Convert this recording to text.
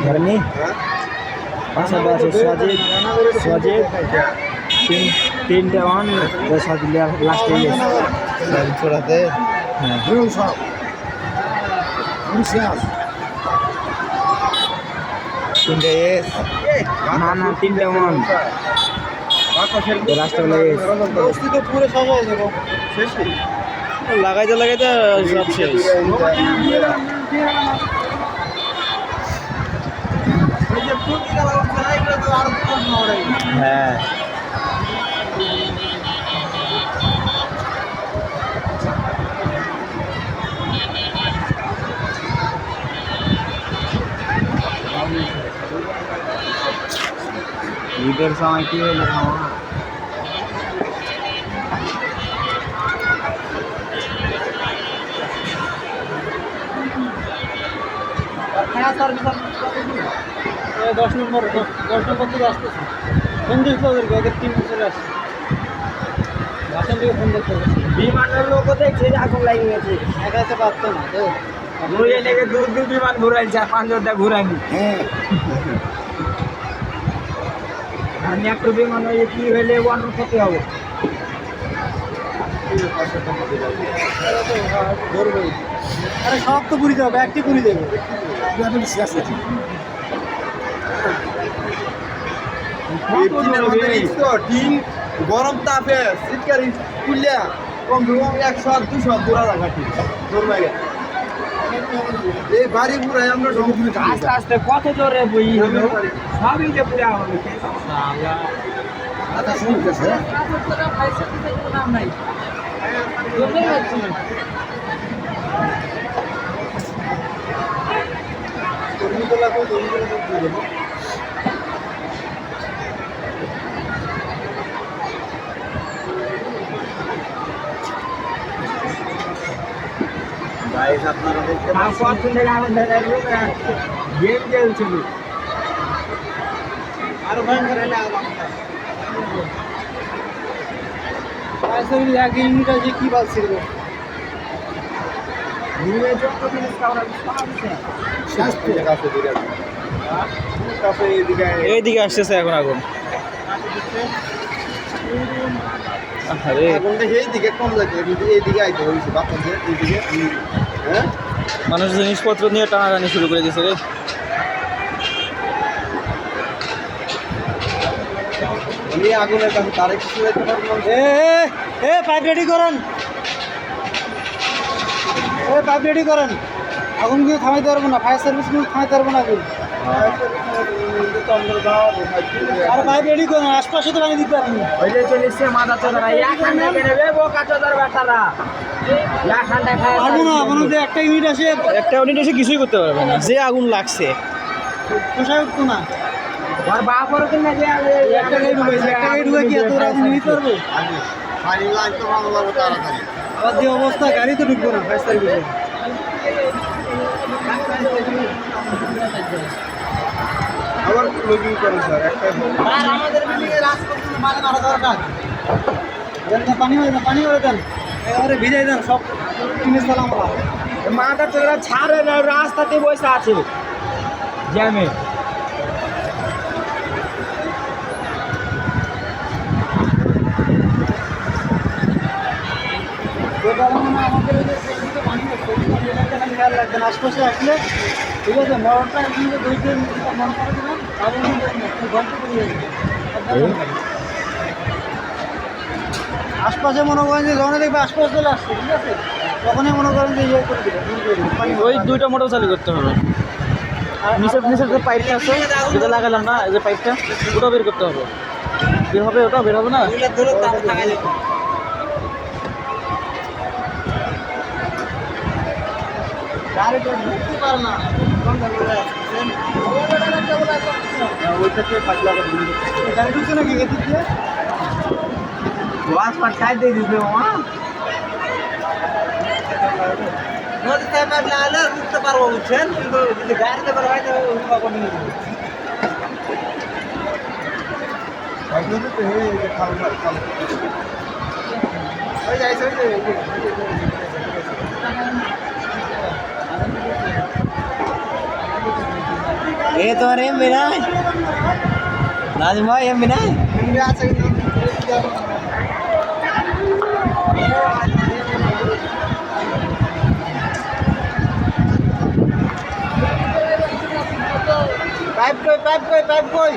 घर में सजे तीन वन लास्ट छोड़ाते ना ना तीन वन लास्ट पूरे লাগাইতে লাগাইতে সব শেষ। হ্যাঁ ঈদের সময় কি হলো খাওয়া দশ নম্বর থেকে আসতেছে ফোন দিয়েছিল ওদেরকে ওদের টিম চলে আসছে বাসন থেকে ফোন দেখতে বিমানের লোকও দেখছে যে আগুন লাগিয়ে গেছে একা এসে পারতো না তো ঘুরিয়ে লেগে দূর দূর বিমান ঘুরাইছে 5 ঘুরায়নি আমি একটু বিমান হয়ে কি হইলে ওয়ান ক্ষতি হবে আরে সব তো পুরি যাবে একটি পুরি দেবে গরম তাপে শীতকালে কুলিয়া কম 100-200 দূরা ঘাটি এই বাড়ি পুরাই আমরা আস্তে আস্তে কত জোরে বই হলো সবই যে পুরা হবে আচ্ছা শুনতেছে গাইস আপনারা দেখতে গেম খেলছিল আরো ভয়ঙ্কর হলে আগে ইউনিট আছে কি বলছিল এইদিকে আসতেছে এখন আগুন আগুনটা এইদিকে কম যাচ্ছে কিন্তু এইদিকে আইতে হয়েছে বাতাসে এইদিকে হ্যাঁ মানুষ জিনিসপত্র নিয়ে টানাটানি শুরু করে দিয়েছে রে উনি আগুনের কাছে তারে কিছু হইতে পারবো পাইপ রেডি করেন পাইপ রেডি করেন আগুন কিন্তু থামাইতে পারবো না ফায়ার সার্ভিস কিন্তু থামাইতে পারবো না আগুন আর পাইপ রেডি করেন আশপাশে তো পানি দিতে আপনি ওই যে চলেছে মাথা চোদারা এখানে নেবে বোকা চোদার বেটারা এখানটা খায় পারবো না মনে হচ্ছে একটা ইউনিট এসে কিছুই করতে পারবে না যে আগুন লাগছে পোষায় উঠতো না আর বাপর কিনা যে একটা গাড়ি ঢুকে কি এত আগুন নিতে পারবো পানি লাগতো ভালো লাগতো তাড়াতাড়ি আর যে অবস্থা গাড়ি তো ঢুকবো না ফায়ার সার্ভিসে আবার লগিং করেন স্যার একটা আর আমাদের বিল্ডিংয়ে রাজ করতে মানে মারা দরকার পানি হয়ে দেন এবারে ভিজাই দেন সব জিনিস সালাম মাথা চোদারা ছাড়ে না রাস্তাতে বসে আছে জ্যামে খেয়াল রাখবেন আশপাশে আসলে ঠিক আছে মরণটা একদিন 2 দিন মন করে দেবেন গল্প করে আশপাশে মনে করেন যে যখন দেখবে আশপাশে চলে আসছে ঠিক আছে তখনই মনে করেন যে ইয়ে করে দেবেন ওই 2টা মোটর চালু করতে হবে আর নিচের যে পাইপটা আছে যেটা লাগালাম না এই যে পাইপটা ওটা বের করতে হবে ওটা বের হবে না গাড়ি তো ঢুকতে পারে না গাড়ি ঢুকছে নাকি এদিক দিয়ে ওয়াজ পার খাই দিয়ে দিবে মা নদীতে পারলে আলে উঠতে পারবো বুঝছেন কিন্তু যদি গাড়িতে পারবো হয় তো উঠবো নিয়ে তো হে খাল ওই যাইছে তোমার এমবি নাই নাজিম ভাই এমবি নাই আছে পাইপ কই